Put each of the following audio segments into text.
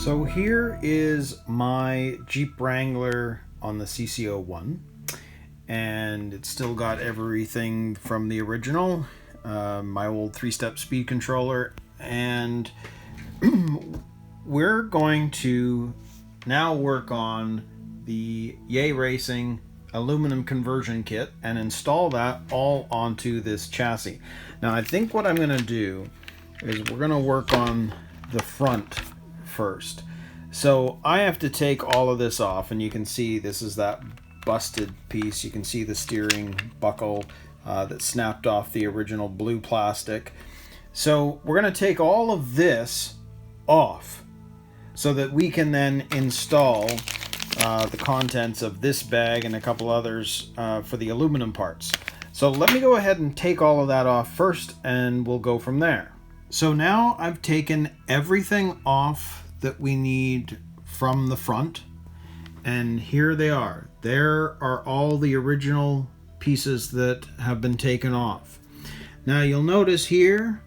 So here is my Jeep Wrangler on the CC-01, and it's still got everything from the original, my old 3-step speed controller, and we're going to now work on the Yay Racing aluminum conversion kit and install that all onto this chassis. Now I think what I'm going to do is we're going to work on the front first. So I have to take all of this off, and you can see this is that busted piece. You can see the steering buckle that snapped off the original blue plastic. So we're going to take all of this off so that we can then install the contents of this bag and a couple others for the aluminum parts. So let me go ahead and take all of that off first, and we'll go from there. So now I've taken everything off that we need from the front, and here they are. There are all the original pieces that have been taken off. Now you'll notice here,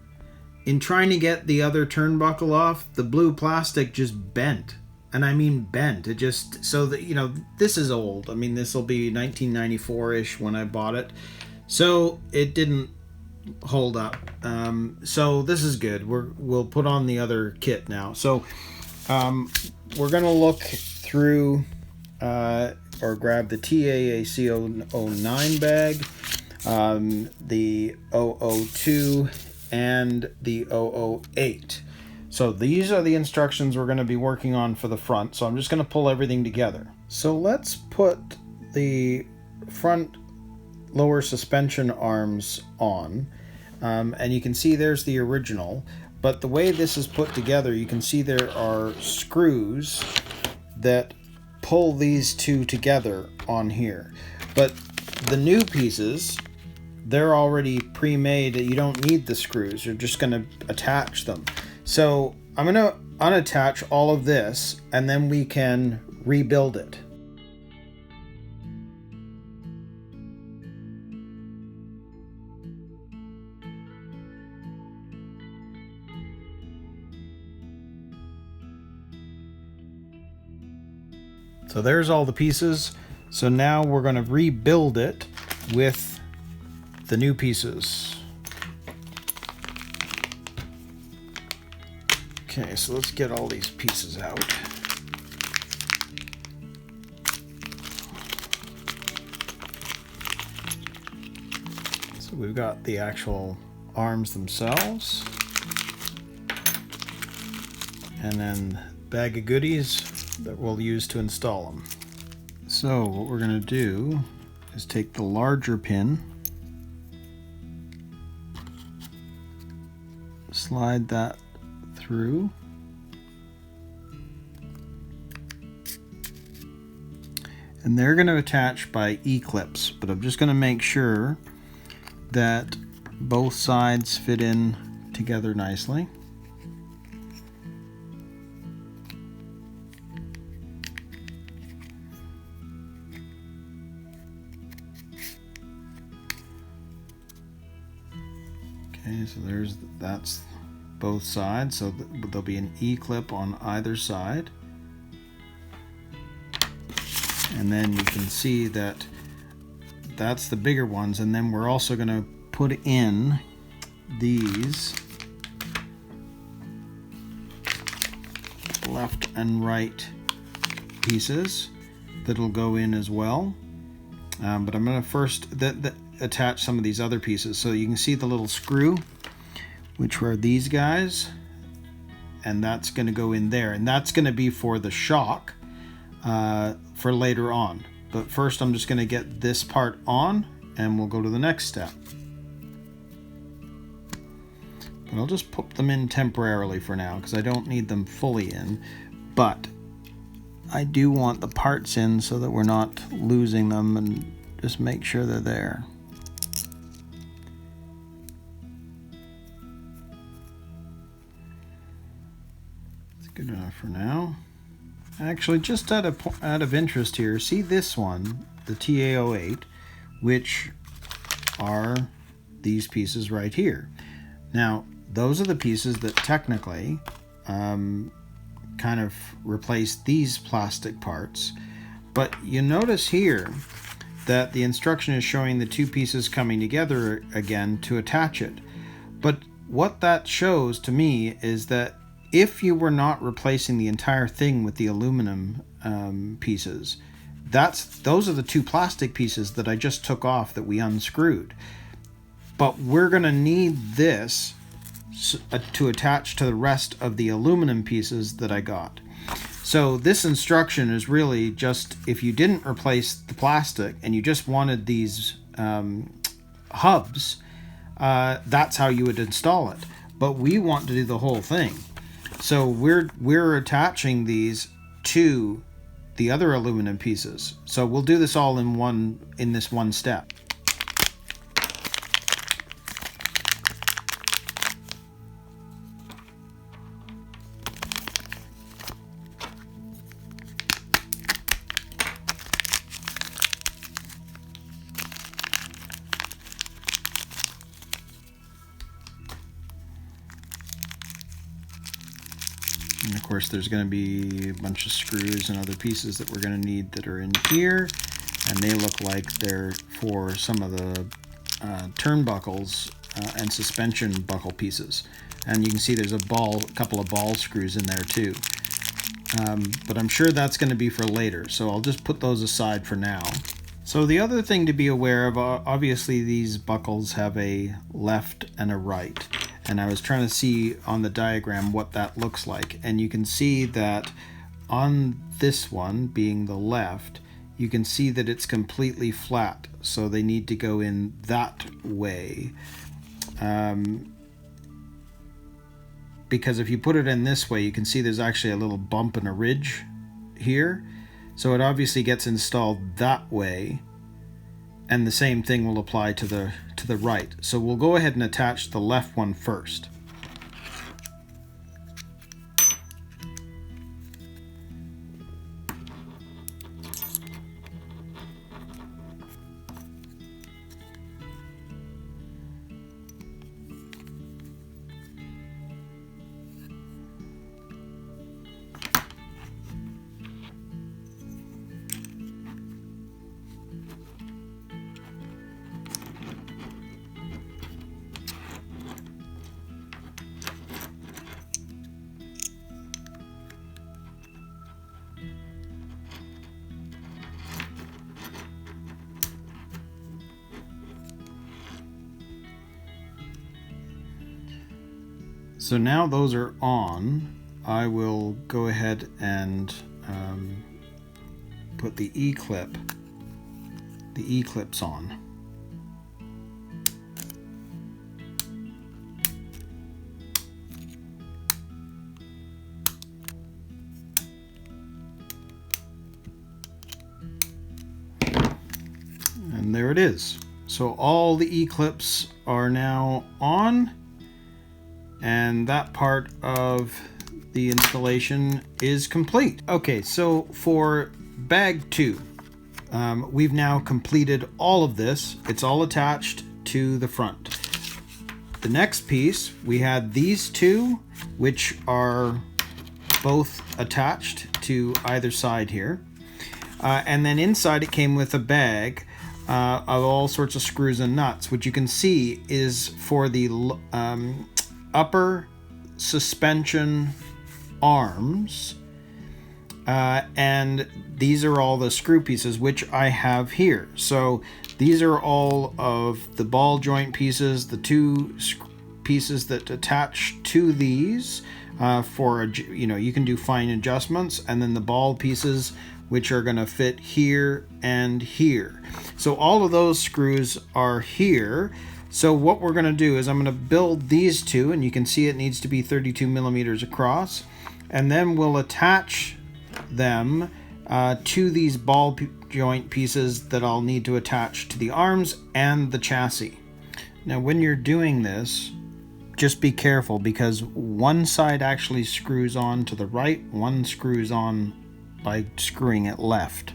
in trying to get the other turnbuckle off, the blue plastic just bent. And I mean bent. It just, so that, you know, this is old. I mean, this will be 1994-ish when I bought it. So it didn't hold up. So this is good. We'll put on the other kit now. So we're going to look through or grab the CC-09 bag, the 002, and the 008. So these are the instructions we're going to be working on for the front. So I'm just going to pull everything together. So let's put the front lower suspension arms on. And you can see there's the original. But the way this is put together, you can see there are screws that pull these two together on here. But the new pieces, they're already pre-made. You don't need the screws. You're just going to attach them. So I'm going to unattach all of this, and then we can rebuild it. So there's all the pieces. So now we're going to rebuild it with the new pieces. Okay, so let's get all these pieces out. So we've got the actual arms themselves, and then bag of goodies that we'll use to install them. So what we're going to do is take the larger pin, slide that through, and they're going to attach by E-clips, but I'm just going to make sure that both sides fit in together nicely. Okay, so that's both sides, so there'll be an E-clip on either side. And then you can see that that's the bigger ones, and then we're also going to put in these left and right pieces that'll go in as well. But I'm going to first attach some of these other pieces. So you can see the little screw, which were these guys, and that's going to go in there, and that's going to be for the shock for later on. But first I'm just going to get this part on, and we'll go to the next step. But I'll just put them in temporarily for now because I don't need them fully in, but I do want the parts in so that we're not losing them, and just make sure they're there. Good enough for now. Actually, just out of interest here, see this one, the TA-08, which are these pieces right here. Now, those are the pieces that technically kind of replace these plastic parts. But you notice here that the instruction is showing the two pieces coming together again to attach it. But what that shows to me is that if you were not replacing the entire thing with the aluminum pieces, those are the two plastic pieces that I just took off that we unscrewed. But we're going to need this to attach to the rest of the aluminum pieces that I got. So this instruction is really just, if you didn't replace the plastic and you just wanted these hubs, that's how you would install it. But we want to do the whole thing. So we're attaching these to the other aluminum pieces. So we'll do this all in this one step. And of course there's going to be a bunch of screws and other pieces that we're going to need that are in here, and they look like they're for some of the turnbuckles and suspension buckle pieces. And you can see there's a couple of ball screws in there too. But I'm sure that's going to be for later, so I'll just put those aside for now. So the other thing to be aware of, obviously these buckles have a left and a right. And I was trying to see on the diagram what that looks like. And you can see that on this one, being the left, you can see that it's completely flat. So they need to go in that way. Because if you put it in this way, you can see there's actually a little bump and a ridge here. So it obviously gets installed that way. And the same thing will apply to the right. So we'll go ahead and attach the left one first. So now those are on, I will go ahead and put the E-clips on. And there it is. So all the E-clips are now on. And that part of the installation is complete. Okay, so for bag 2, we've now completed all of this. It's all attached to the front. The next piece, we had these two, which are both attached to either side here. And then inside it came with a bag of all sorts of screws and nuts, which you can see is for the upper suspension arms, and these are all the screw pieces which I have here. So these are all of the ball joint pieces, the two pieces that attach to these for you can do fine adjustments, and then the ball pieces which are going to fit here and here. So all of those screws are here. So what we're going to do is I'm going to build these two, and you can see it needs to be 32 millimeters across, and then we'll attach them to these ball joint pieces that I'll need to attach to the arms and the chassis. Now when you're doing this, just be careful, because one side actually screws on to the right, one screws on by screwing it left.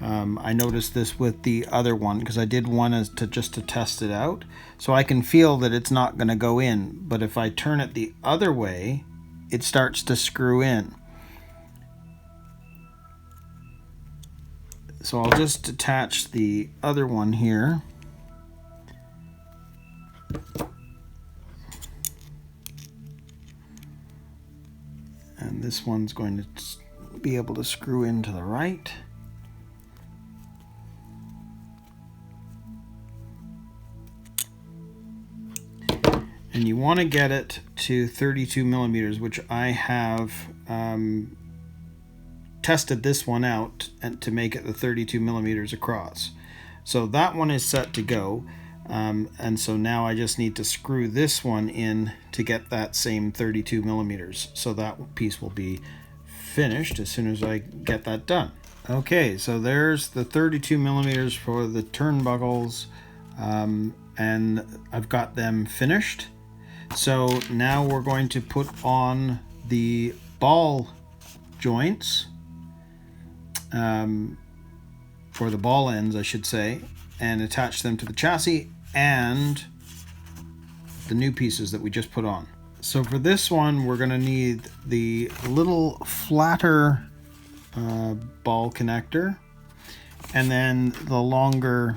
I noticed this with the other one because I did one just to test it out. So I can feel that it's not going to go in, but if I turn it the other way, it starts to screw in. So I'll just attach the other one here. And this one's going to be able to screw into the right. And you want to get it to 32 millimeters, which I have tested this one out and to make it the 32 millimeters across. So that one is set to go. And so now I just need to screw this one in to get that same 32 millimeters. So that piece will be finished as soon as I get that done. Okay, so there's the 32 millimeters for the turnbuckles, and I've got them finished. So now we're going to put on the ball joints, or the ball ends, I should say, and attach them to the chassis and the new pieces that we just put on. So for this one, we're going to need the little flatter ball connector and then the longer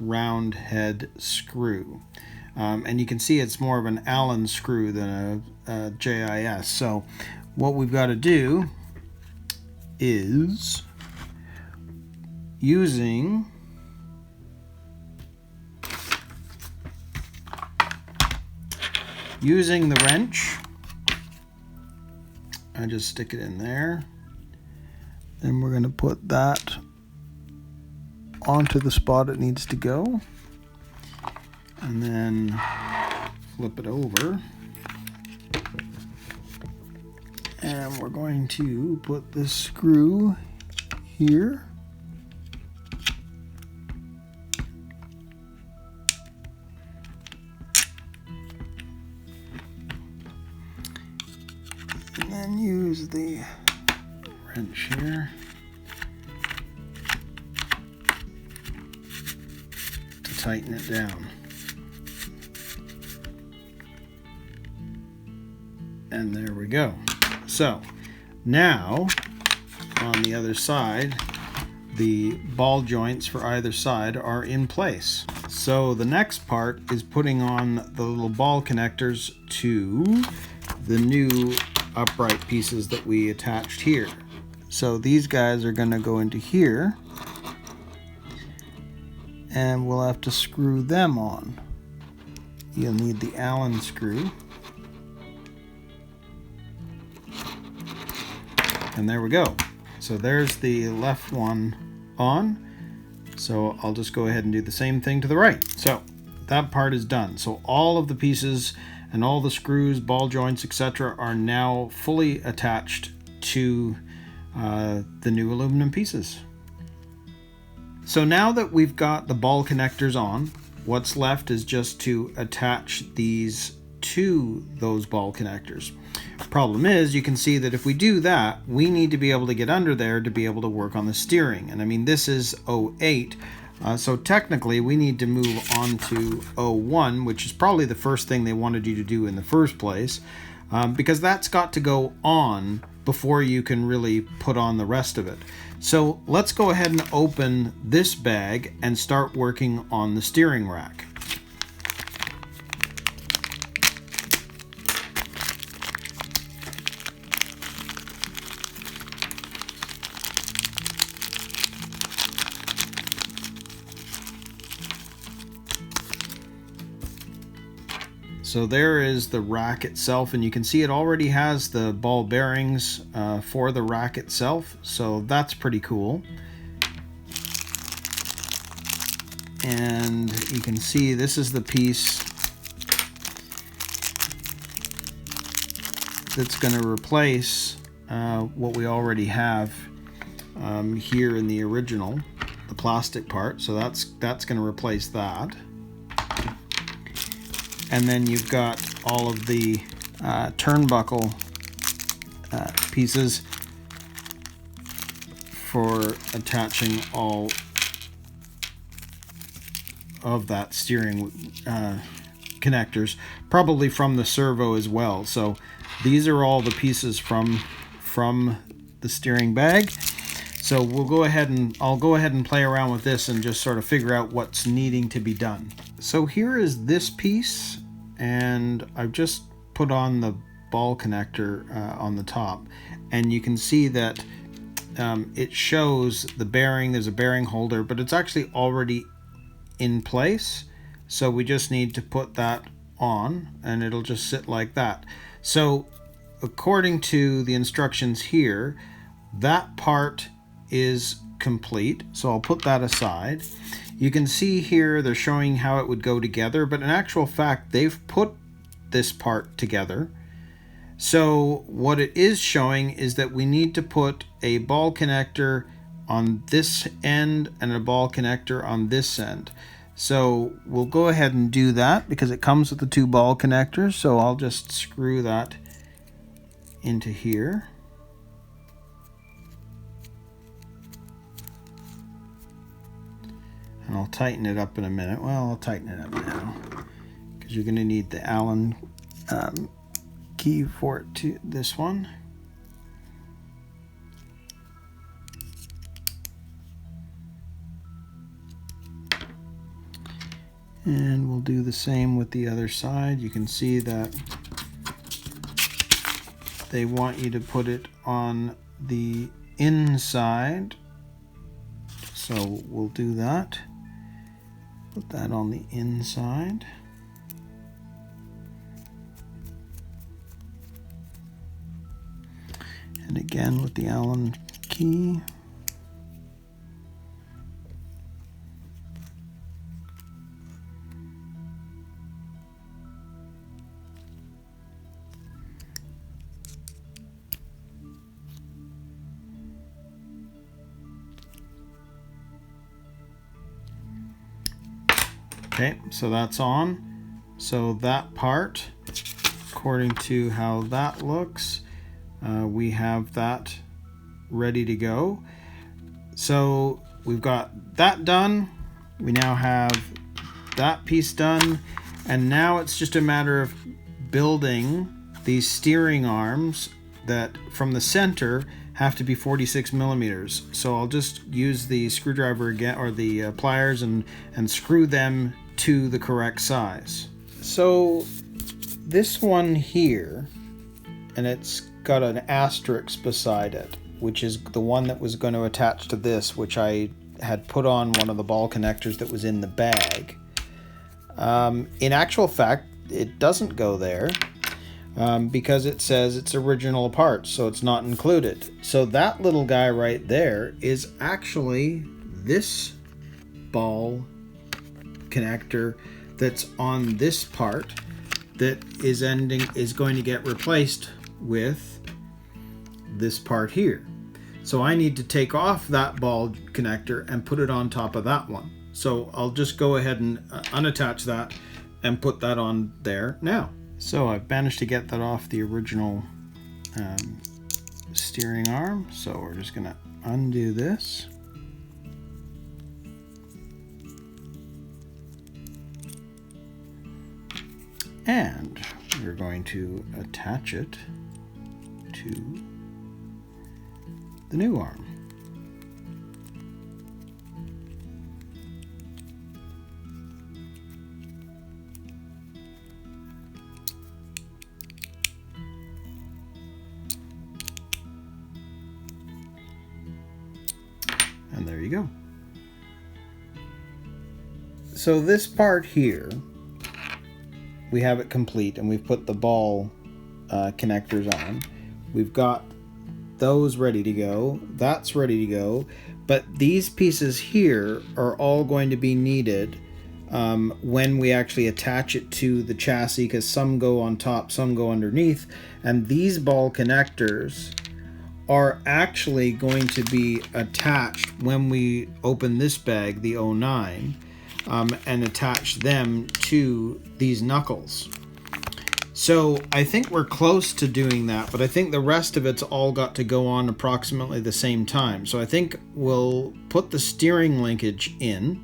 round head screw. And you can see it's more of an Allen screw than a JIS. So what we've got to do is using the wrench, I just stick it in there. Then we're going to put that onto the spot it needs to go. And then flip it over. And we're going to put this screw here. And then use the wrench here to tighten it down. And there we go. So now on the other side, the ball joints for either side are in place. So the next part is putting on the little ball connectors to the new upright pieces that we attached here. So these guys are going to go into here, and we'll have to screw them on. You'll need the Allen screw. And there we go. So there's the left one on. So I'll just go ahead and do the same thing to the right. So that part is done. So all of the pieces and all the screws, ball joints, etc. are now fully attached to the new aluminum pieces. So now that we've got the ball connectors on, what's left is just to attach these to those ball connectors. Problem is, you can see that if we do that, we need to be able to get under there to be able to work on the steering. And I mean, this is 08, so technically we need to move on to 01, which is probably the first thing they wanted you to do in the first place, because that's got to go on before you can really put on the rest of it. So let's go ahead and open this bag and start working on the steering rack. So there is the rack itself, and you can see it already has the ball bearings for the rack itself, so that's pretty cool. And you can see this is the piece that's going to replace what we already have here in the original, the plastic part. So that's going to replace that. And then you've got all of the turnbuckle pieces for attaching all of that steering connectors, probably from the servo as well. So these are all the pieces from the steering bag. So we'll go ahead and I'll go ahead and play around with this and just sort of figure out what's needing to be done. So here is this piece, and I've just put on the ball connector on the top, and you can see that it shows the bearing. There's a bearing holder, but it's actually already in place. So we just need to put that on, and it'll just sit like that. So according to the instructions here, that part is complete, so I'll put that aside. You can see here they're showing how it would go together, but in actual fact they've put this part together. So what it is showing is that we need to put a ball connector on this end and a ball connector on this end. So we'll go ahead and do that because it comes with the two ball connectors. So I'll just screw that into here. And I'll tighten it up in a minute. Well, I'll tighten it up now because you're going to need the Allen key for it to this one. And we'll do the same with the other side. You can see that they want you to put it on the inside. So we'll do that. Put that on the inside. And again with the Allen key. Okay, so that's on. So that part, according to how that looks, we have that ready to go. So we've got that done. We now have that piece done. And now it's just a matter of building these steering arms that from the center have to be 46 millimeters. So I'll just use the screwdriver again, or the pliers, and screw them to the correct size. So this one here, and it's got an asterisk beside it, which is the one that was going to attach to this, which I had put on one of the ball connectors that was in the bag. In actual fact, it doesn't go there because it says it's original parts, so it's not included. So that little guy right there is actually this ball connector that's on this part that is going to get replaced with this part here. So I need to take off that ball connector and put it on top of that one. So I'll just go ahead and unattach that and put that on there now. So I've managed to get that off the original steering arm. So we're just going to undo this. And we're going to attach it to the new arm. And there you go. So this part here, we have it complete, and we've put the ball connectors on. We've got those ready to go. That's ready to go. But these pieces here are all going to be needed when we actually attach it to the chassis, because some go on top, some go underneath. And these ball connectors are actually going to be attached when we open this bag, the 09. And attach them to these knuckles. So I think we're close to doing that, but I think the rest of it's all got to go on approximately the same time. So I think we'll put the steering linkage in,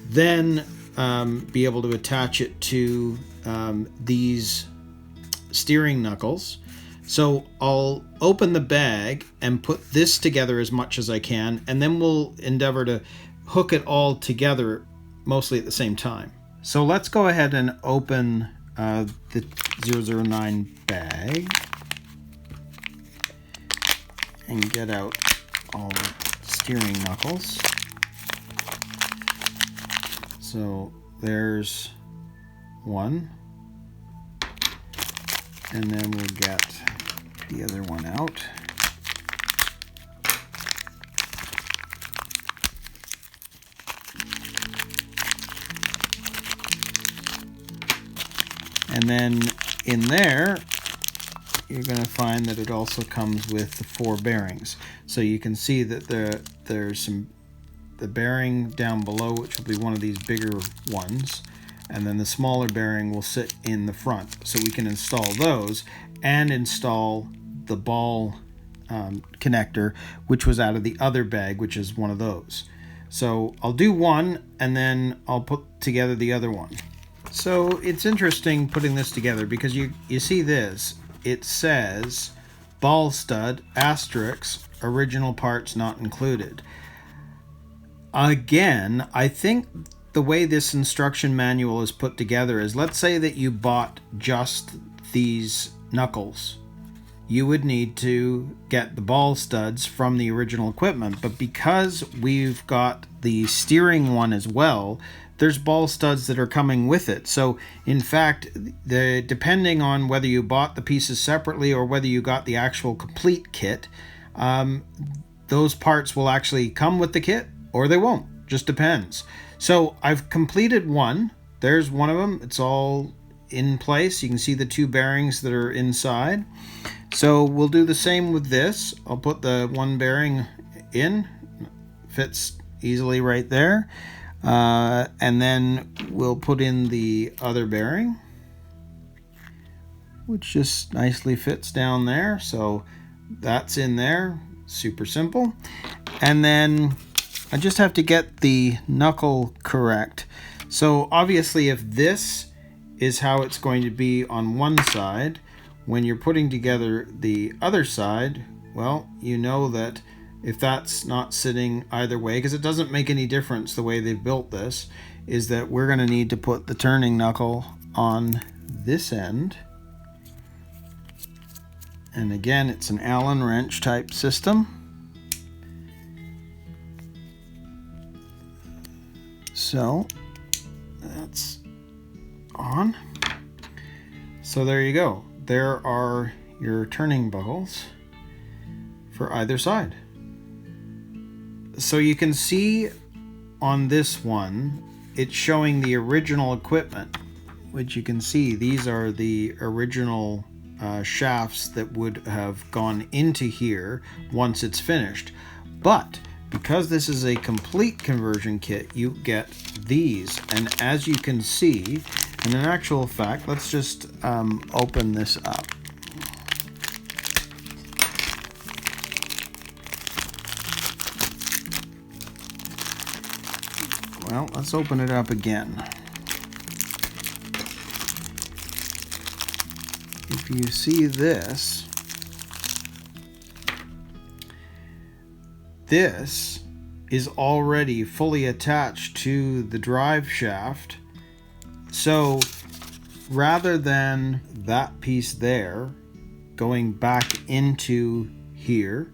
then be able to attach it to these steering knuckles. So I'll open the bag and put this together as much as I can, and then we'll endeavor to hook it all together mostly at the same time. So let's go ahead and open the 009 bag and get out all the steering knuckles. So there's one, and then we'll get the other one out. And then in there, you're going to find that it also comes with the 4 bearings. So you can see that there's the bearing down below, which will be one of these bigger ones, and then the smaller bearing will sit in the front. So we can install those and install the ball connector, which was out of the other bag, which is one of those. So I'll do one, and then I'll put together the other one. So it's interesting putting this together because you see this. It says ball stud, asterisk, original parts not included. Again, I think the way this instruction manual is put together is, let's say that you bought just these knuckles. You would need to get the ball studs from the original equipment, but because we've got the steering one as well, there's ball studs that are coming with it. So in fact, depending on whether you bought the pieces separately or whether you got the actual complete kit, those parts will actually come with the kit or they won't, just depends. So I've completed one. There's one of them. It's all in place. You can see the 2 bearings that are inside. So we'll do the same with this. I'll put the 1 bearing in, fits easily right there. And then we'll put in the other bearing, which just nicely fits down there. So that's in there, super simple. And then I just have to get the knuckle correct. So obviously if this is how it's going to be on one side, when you're putting together the other side, well, you know that if that's not sitting either way, because it doesn't make any difference the way they've built this, is that we're going to need to put the turning knuckle on this end. And again, it's an Allen wrench type system. So that's on. So there you go. There are your turning buckles for either side. So you can see on this one, it's showing the original equipment, which you can see these are the original shafts that would have gone into here once it's finished. But because this is a complete conversion kit, you get these. And as you can see, and in actual fact, let's just open this up. Well, let's open it up again. If you see this, this is already fully attached to the drive shaft. So rather than that piece there going back into here,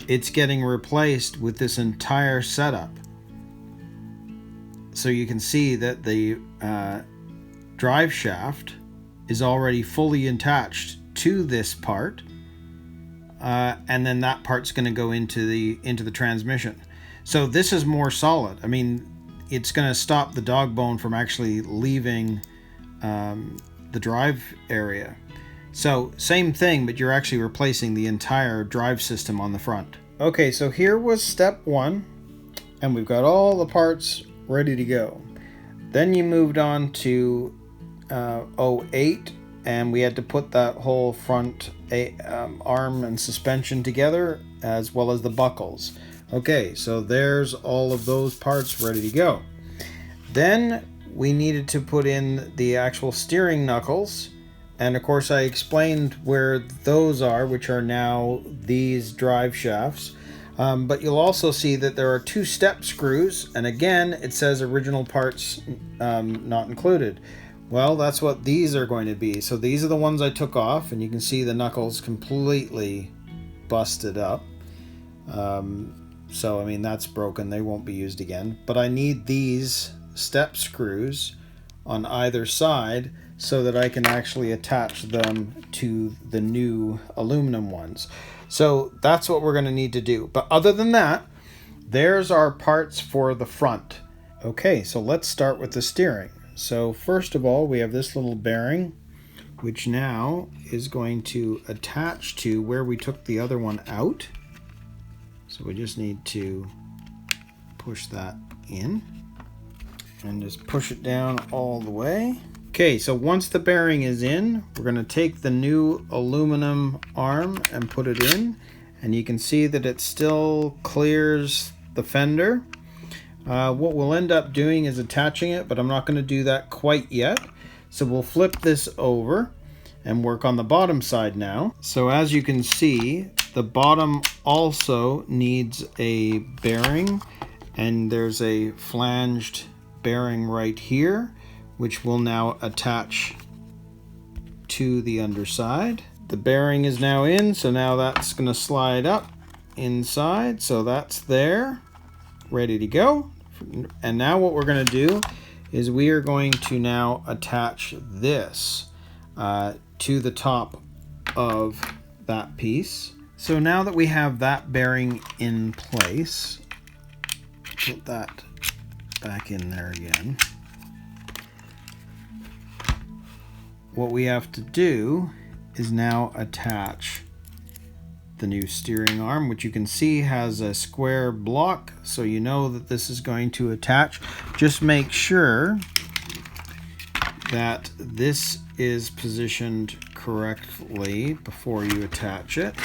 it's getting replaced with this entire setup. So you can see that the drive shaft is already fully attached to this part, and then that part's going to go into the transmission. So this is more solid. I mean, it's going to stop the dog bone from actually leaving the drive area. So same thing, but you're actually replacing the entire drive system on the front. Okay, so here was step 1, and we've got all the parts ready to go. Then you moved on to 08, and we had to put that whole front arm and suspension together, as well as the buckles. Okay, so there's all of those parts ready to go. Then we needed to put in the actual steering knuckles, And of course I explained where those are, which are now these drive shafts. But you'll also see that there are 2 step screws, and again it says original parts not included. Well, that's what these are going to be. So these are the ones I took off, and you can see the knuckles completely busted up. So I mean, that's broken, they won't be used again. But I need these step screws on either side so that I can actually attach them to the new aluminum ones. So that's what we're going to need to do. But other than that, there's our parts for the front. Okay, so let's start with the steering. So first of all, we have this little bearing, which now is going to attach to where we took the other one out. So we just need to push that in and just push it down all the way. Okay, so once the bearing is in, we're going to take the new aluminum arm and put it in, and you can see that it still clears the fender. What we'll end up doing is attaching it, but I'm not going to do that quite yet. So we'll flip this over and work on the bottom side now. So as you can see, the bottom also needs a bearing, and there's a flanged bearing right here, which will now attach to the underside. The bearing is now in, so now that's going to slide up inside. So that's there, ready to go. And now what we're going to do is we are going to now attach this to the top of that piece. So now that we have that bearing in place, put that back in there again. What we have to do is now attach the new steering arm, which you can see has a square block, so you know that this is going to attach. Just make sure that this is positioned correctly before you attach it.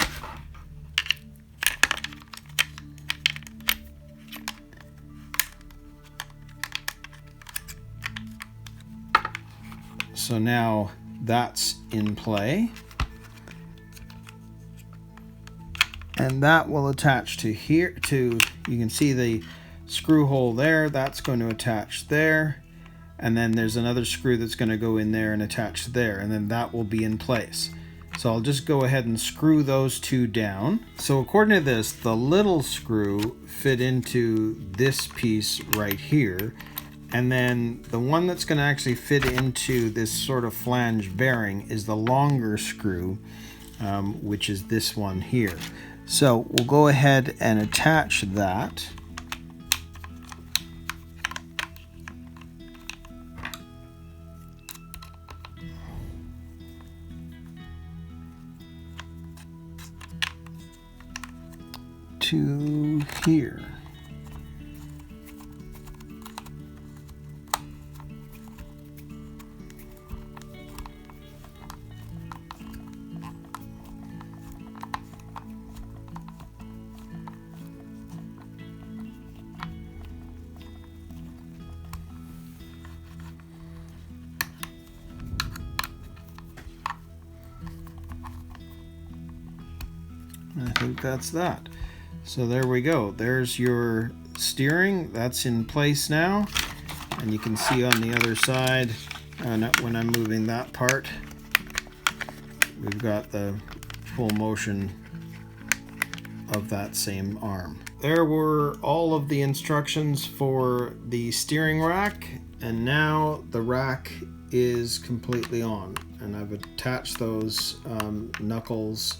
So now that's in play, and that will attach to here. You can see the screw hole there, that's going to attach there, and then there's another screw that's going to go in there and attach there, and then that will be in place. So I'll just go ahead and screw those 2 down. So according to this, the little screw fit into this piece right here, and then the one that's going to actually fit into this sort of flange bearing is the longer screw, which is this one here. So we'll go ahead and attach that. To here. I think that's that. So there we go. There's your steering. That's in place now. And you can see on the other side, when I'm moving that part, we've got the full motion of that same arm. There were all of the instructions for the steering rack, and now the rack is completely on. And I've attached those knuckles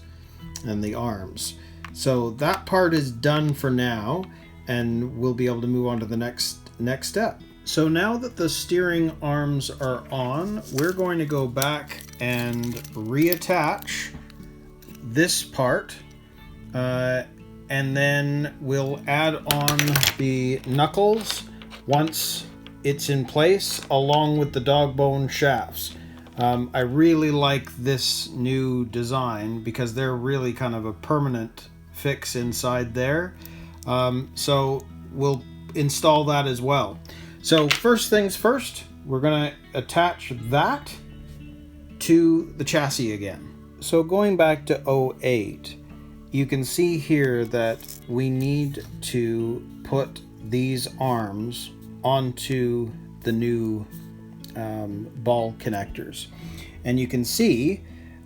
and the arms. So that part is done for now, and we'll be able to move on to the next step. So now that the steering arms are on, we're going to go back and reattach this part, and then we'll add on the knuckles once it's in place, along with the dog bone shafts. I really like this new design because they're really kind of a permanent fix inside there. So we'll install that as well. So first things first, we're going to attach that to the chassis again. So going back to 08, you can see here that we need to put these arms onto the new ball connectors. And you can see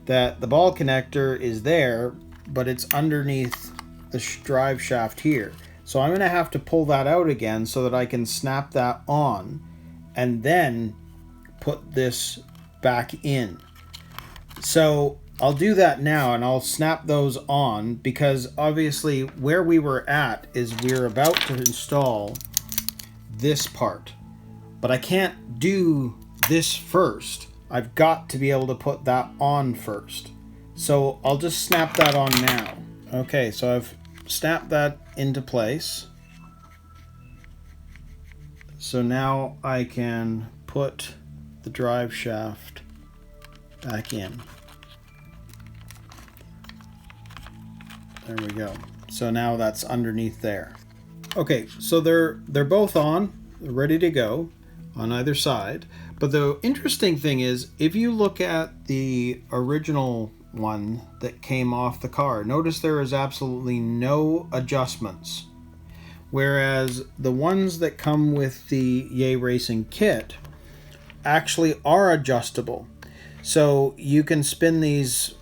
that the ball connector is there, but it's underneath the drive shaft here. So I'm going to have to pull that out again so that I can snap that on and then put this back in. So I'll do that now, and I'll snap those on, because obviously where we were at is we're about to install this part. But I can't do this first. I've got to be able to put that on first. So I'll just snap that on now. Okay, so I've snapped that into place. So now I can put the drive shaft back in. There we go. So now that's underneath there. Okay, so they're both on, they're ready to go on either side. But the interesting thing is, if you look at the original one that came off the car, notice there is absolutely no adjustments. Whereas the ones that come with the Yay Racing kit actually are adjustable. So you can spin these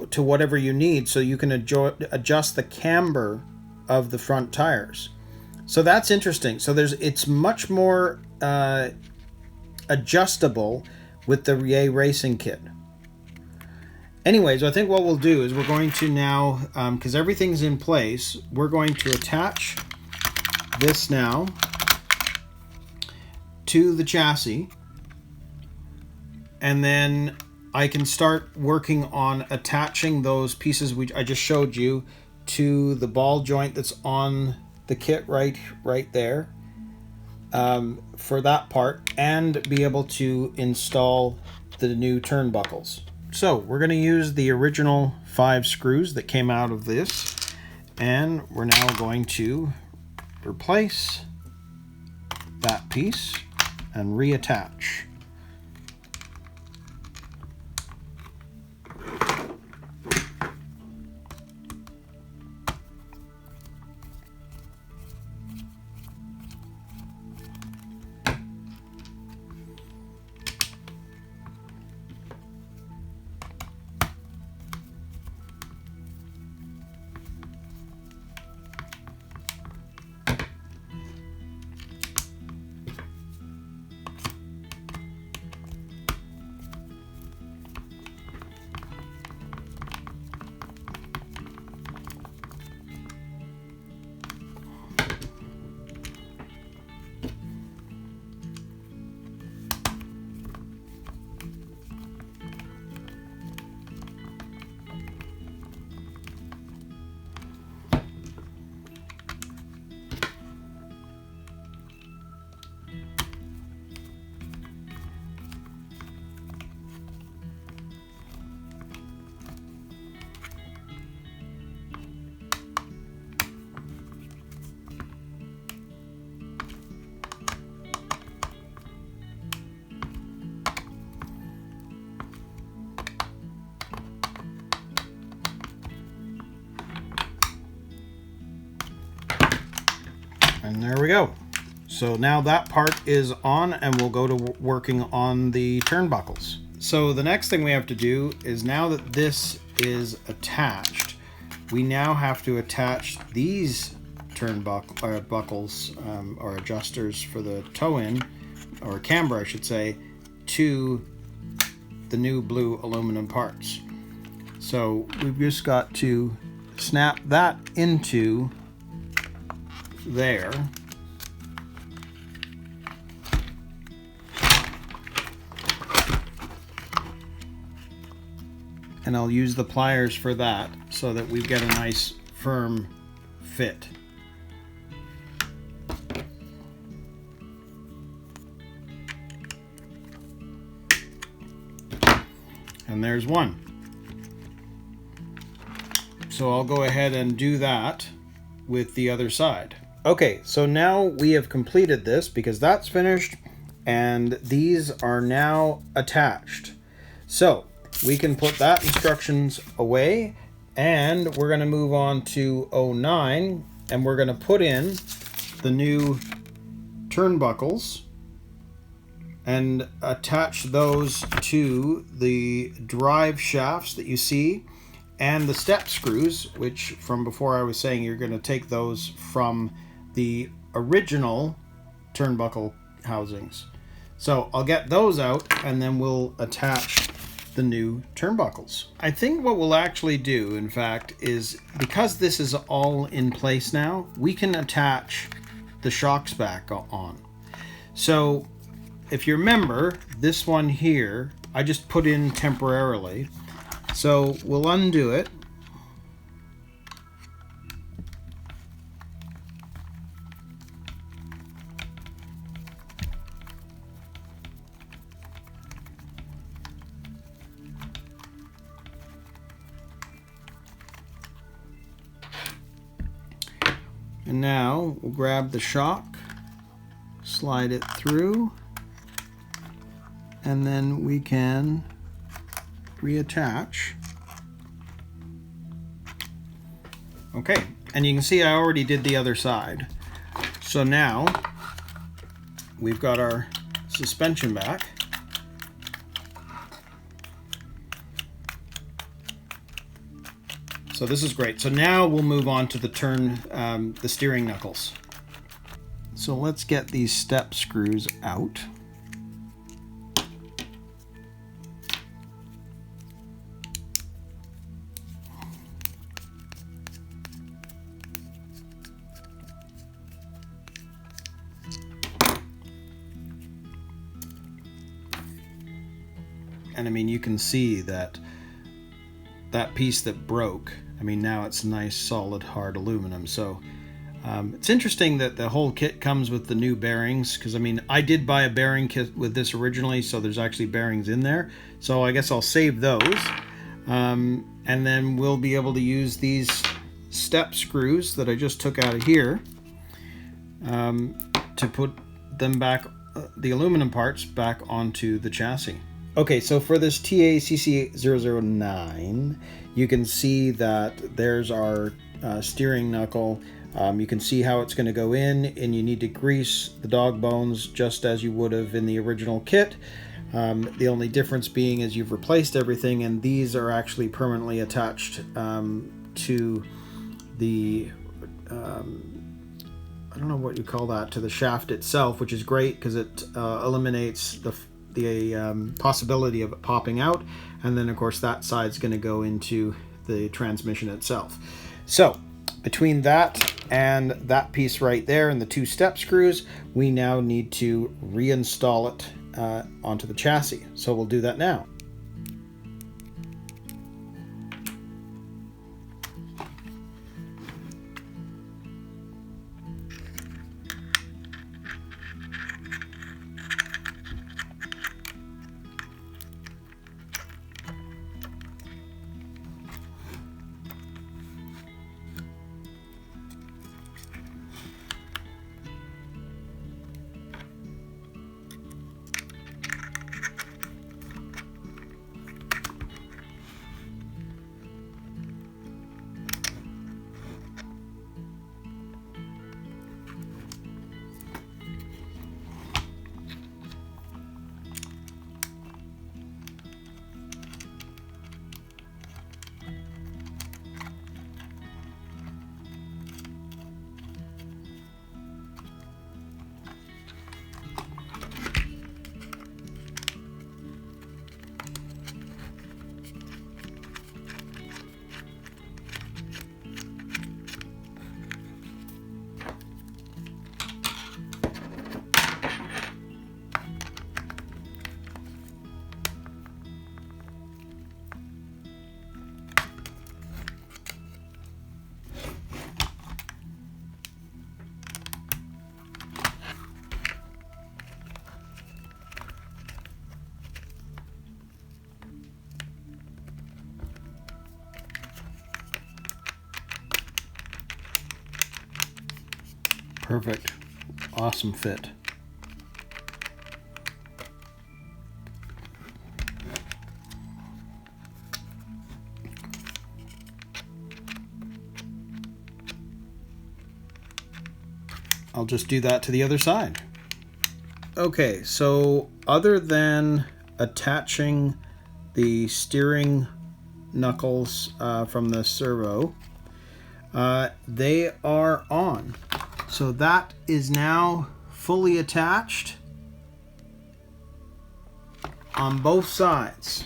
to whatever you need, so you can adjust the camber of the front tires. So that's interesting. So it's much more adjustable with the Yay Racing kit. Anyways, I think what we'll do is we're going to now, because everything's in place, we're going to attach this now to the chassis, and then I can start working on attaching those pieces I just showed you to the ball joint that's on the kit right there, for that part, and be able to install the new turnbuckles. So we're going to use the original 5 screws that came out of this, and we're now going to replace that piece and reattach. And there we go. So now that part is on, and we'll go to working on the turnbuckles. So the next thing we have to do is, now that this is attached, we now have to attach these buckles, or adjusters for the toe-in, or camber I should say, to the new blue aluminum parts. So we've just got to snap that into there. And I'll use the pliers for that so that we get a nice firm fit. And there's one. So I'll go ahead and do that with the other side. Okay, so now we have completed this, because that's finished and these are now attached. So we can put that instructions away, and we're going to move on to 09, and we're going to put in the new turnbuckles and attach those to the drive shafts that you see and the step screws, which from before I was saying you're going to take those from the original turnbuckle housings. So I'll get those out and then we'll attach the new turnbuckles. I think what we'll actually do, in fact, is because this is all in place now, we can attach the shocks back on. So if you remember, this one here, I just put in temporarily. So we'll undo it. And now we'll grab the shock, slide it through, and then we can reattach. Okay, and you can see I already did the other side. So now we've got our suspension back. So this is great. So now we'll move on to the steering knuckles. So let's get these step screws out. And I mean, you can see that piece that broke, I mean, now it's nice, solid, hard aluminum. So it's interesting that the whole kit comes with the new bearings, because I mean, I did buy a bearing kit with this originally, so there's actually bearings in there. So I guess I'll save those. And then we'll be able to use these step screws that I just took out of here to put them back, the aluminum parts back onto the chassis. Okay, so for this TA CC-01, you can see that there's our steering knuckle. You can see how it's going to go in, and you need to grease the dog bones just as you would have in the original kit. The only difference being is you've replaced everything, and these are actually permanently attached to the, I don't know what you call that, to the shaft itself, which is great because it eliminates the possibility of it popping out, and then of course that side's going to go into the transmission itself. So between that and that piece right there and the two step screws, we now need to reinstall it onto the chassis. So we'll do that now. Perfect. Awesome fit. I'll just do that to the other side. Okay, so other than attaching the steering knuckles from the servo, they are on. So that is now fully attached on both sides.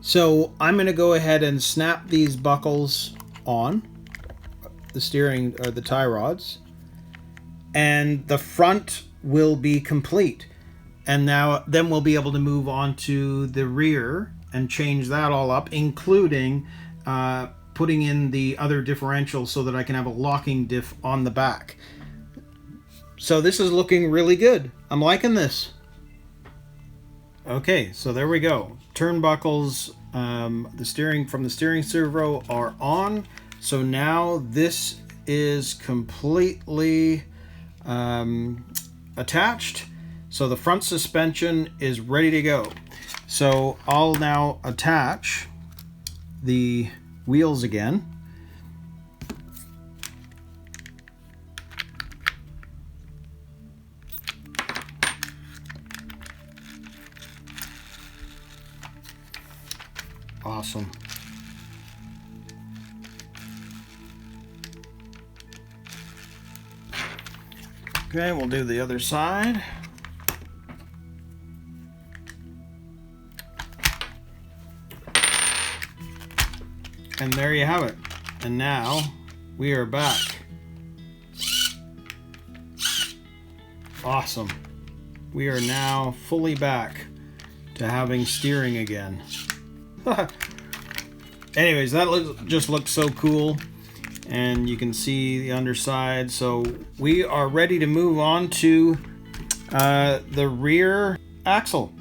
So I'm going to go ahead and snap these buckles on the steering or the tie rods, and the front will be complete. And then we'll be able to move on to the rear and change that all up, including putting in the other differential so that I can have a locking diff on the back. So this is looking really good. I'm liking this. Okay, so there we go. Turnbuckles, the steering servo are on. So now this is completely attached. So the front suspension is ready to go. So I'll now attach the wheels again. Awesome. Okay, we'll do the other side. And there you have it. And now we are back. Awesome. We are now fully back to having steering again. Anyways, that just looks so cool. And you can see the underside. So we are ready to move on to the rear axle.